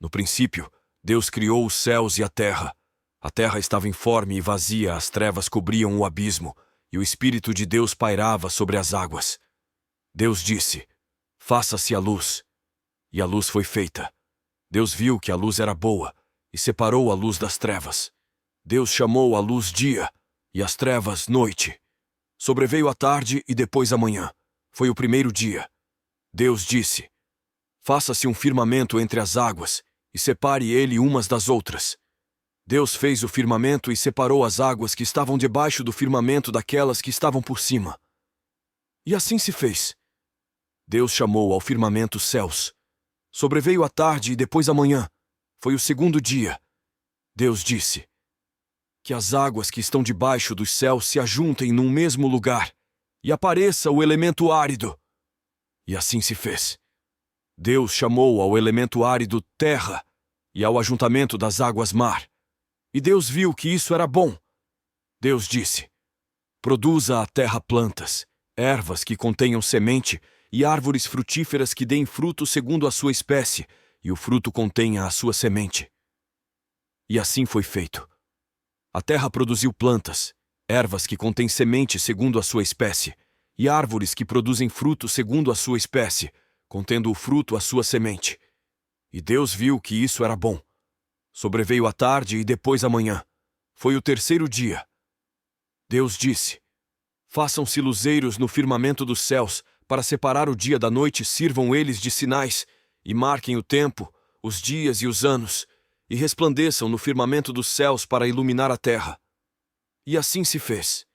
No princípio, Deus criou os céus e a terra. A terra estava informe e vazia, as trevas cobriam o abismo, e o Espírito de Deus pairava sobre as águas. Deus disse: faça-se a luz. E a luz foi feita. Deus viu que a luz era boa, e separou a luz das trevas. Deus chamou a luz dia, e as trevas noite. Sobreveio a tarde e depois a manhã. Foi o primeiro dia. Deus disse: faça-se um firmamento entre as águas, e separe ele umas das outras. Deus fez o firmamento e separou as águas que estavam debaixo do firmamento daquelas que estavam por cima. E assim se fez. Deus chamou ao firmamento céus. Sobreveio a tarde e depois a manhã. Foi o segundo dia. Deus disse: que as águas que estão debaixo dos céus se ajuntem num mesmo lugar, e apareça o elemento árido. E assim se fez. Deus chamou ao elemento árido terra, e ao ajuntamento das águas mar. E Deus viu que isso era bom. Deus disse: produza a terra plantas, ervas que contenham semente, e árvores frutíferas que deem fruto segundo a sua espécie, e o fruto contenha a sua semente. E assim foi feito. A terra produziu plantas, ervas que contêm semente segundo a sua espécie, e árvores que produzem fruto segundo a sua espécie, contendo o fruto a sua semente. E Deus viu que isso era bom. Sobreveio a tarde e depois a manhã. Foi o terceiro dia. Deus disse: façam-se luzeiros no firmamento dos céus, para separar o dia da noite, sirvam eles de sinais, e marquem o tempo, os dias e os anos, e resplandeçam no firmamento dos céus para iluminar a terra. E assim se fez.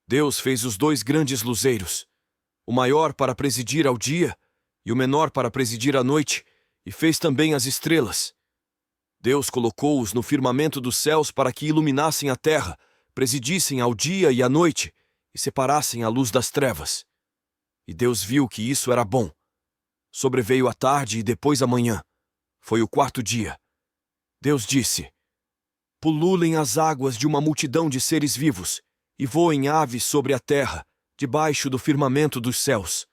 Deus fez os 2 grandes luzeiros, o maior para presidir ao dia, e o menor para presidir à noite, e fez também as estrelas. Deus colocou-os no firmamento dos céus para que iluminassem a terra, presidissem ao dia e à noite, e separassem a luz das trevas. E Deus viu que isso era bom. Sobreveio a tarde e depois a manhã. Foi o quarto dia. Deus disse: pululem as águas de uma multidão de seres vivos, e voem aves sobre a terra, debaixo do firmamento dos céus.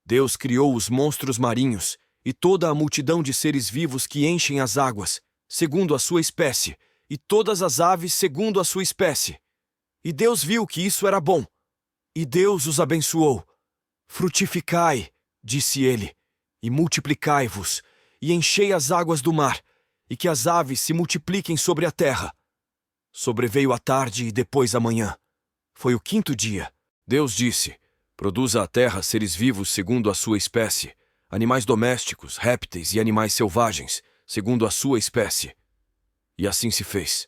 Deus criou os monstros marinhos, e toda a multidão de seres vivos que enchem as águas, segundo a sua espécie, e todas as aves segundo a sua espécie. E Deus viu que isso era bom. E Deus os abençoou. Frutificai, disse ele, e multiplicai-vos, e enchei as águas do mar, e que as aves se multipliquem sobre a terra. Sobreveio a tarde e depois a manhã. Foi o quinto dia. Deus disse: produza a terra seres vivos segundo a sua espécie, animais domésticos, répteis e animais selvagens, segundo a sua espécie. E assim se fez.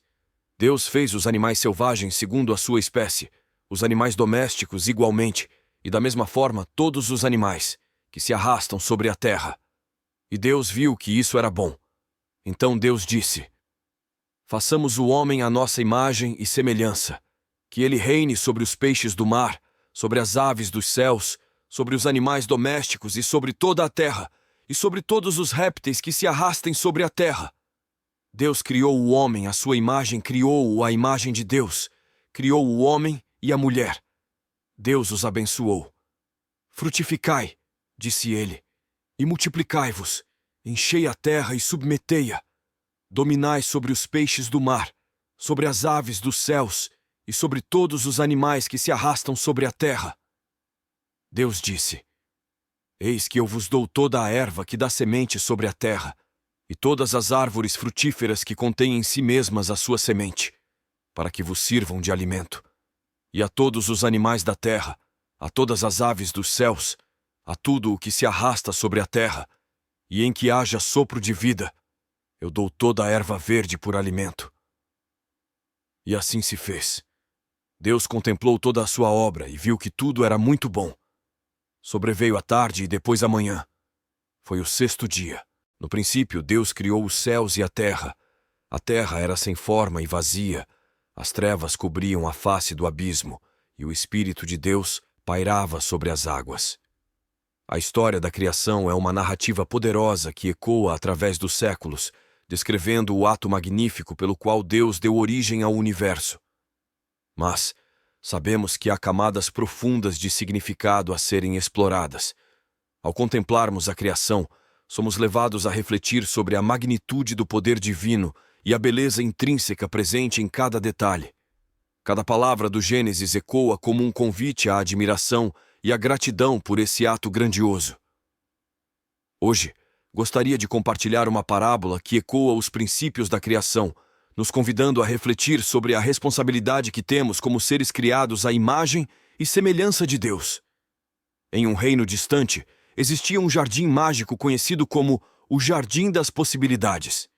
Deus fez os animais selvagens segundo a sua espécie, os animais domésticos igualmente, e da mesma forma todos os animais, que se arrastam sobre a terra. E Deus viu que isso era bom. Então Deus disse: façamos o homem à nossa imagem e semelhança, que ele reine sobre os peixes do mar, sobre as aves dos céus, sobre os animais domésticos e sobre toda a terra, e sobre todos os répteis que se arrastem sobre a terra. Deus criou o homem, à sua imagem criou-o, à imagem de Deus. Criou o homem e a mulher. Deus os abençoou. Frutificai, disse ele, e multiplicai-vos, enchei a terra e submetei-a. Dominai sobre os peixes do mar, sobre as aves dos céus, e sobre todos os animais que se arrastam sobre a terra. Deus disse: eis que eu vos dou toda a erva que dá semente sobre a terra, e todas as árvores frutíferas que contêm em si mesmas a sua semente, para que vos sirvam de alimento. E a todos os animais da terra, a todas as aves dos céus, a tudo o que se arrasta sobre a terra, e em que haja sopro de vida, eu dou toda a erva verde por alimento. E assim se fez. Deus contemplou toda a sua obra e viu que tudo era muito bom. Sobreveio a tarde e depois a manhã. Foi o sexto dia. No princípio, Deus criou os céus e a terra. A terra era sem forma e vazia. As trevas cobriam a face do abismo, e o Espírito de Deus pairava sobre as águas. A história da criação é uma narrativa poderosa que ecoa através dos séculos, descrevendo o ato magnífico pelo qual Deus deu origem ao universo. Mas sabemos que há camadas profundas de significado a serem exploradas. Ao contemplarmos a criação, somos levados a refletir sobre a magnitude do poder divino e a beleza intrínseca presente em cada detalhe. Cada palavra do Gênesis ecoa como um convite à admiração e à gratidão por esse ato grandioso. Hoje, gostaria de compartilhar uma parábola que ecoa os princípios da criação, nos convidando a refletir sobre a responsabilidade que temos como seres criados à imagem e semelhança de Deus. Em um reino distante, existia um jardim mágico conhecido como o Jardim das Possibilidades.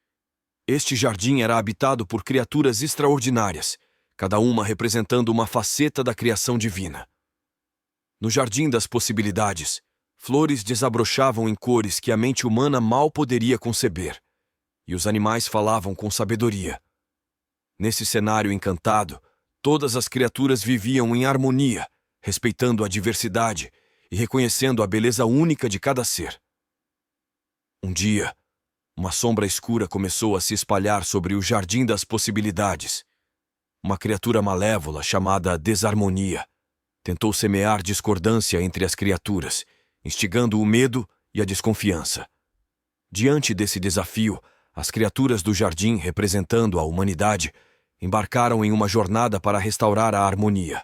Este jardim era habitado por criaturas extraordinárias, cada uma representando uma faceta da criação divina. No Jardim das Possibilidades, flores desabrochavam em cores que a mente humana mal poderia conceber, e os animais falavam com sabedoria. Nesse cenário encantado, todas as criaturas viviam em harmonia, respeitando a diversidade e reconhecendo a beleza única de cada ser. Um dia, uma sombra escura começou a se espalhar sobre o Jardim das Possibilidades. Uma criatura malévola chamada Desarmonia tentou semear discordância entre as criaturas, instigando o medo e a desconfiança. Diante desse desafio, as criaturas do jardim, representando a humanidade, embarcaram em uma jornada para restaurar a harmonia.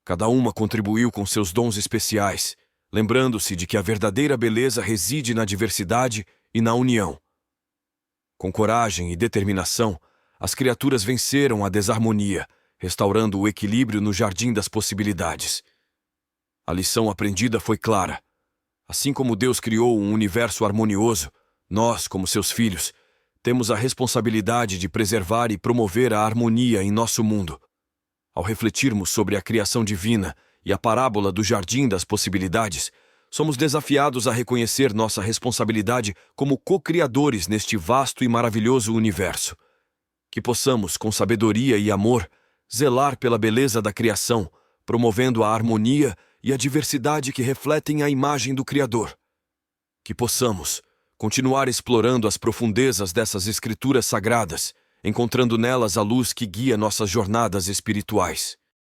Cada uma contribuiu com seus dons especiais, lembrando-se de que a verdadeira beleza reside na diversidade e na união. Com coragem e determinação, as criaturas venceram a desarmonia, restaurando o equilíbrio no Jardim das Possibilidades. A lição aprendida foi clara. Assim como Deus criou um universo harmonioso, nós, como seus filhos, temos a responsabilidade de preservar e promover a harmonia em nosso mundo. Ao refletirmos sobre a criação divina e a parábola do Jardim das Possibilidades, somos desafiados a reconhecer nossa responsabilidade como co-criadores neste vasto e maravilhoso universo. Que possamos, com sabedoria e amor, zelar pela beleza da criação, promovendo a harmonia e a diversidade que refletem a imagem do Criador. Que possamos continuar explorando as profundezas dessas escrituras sagradas, encontrando nelas a luz que guia nossas jornadas espirituais.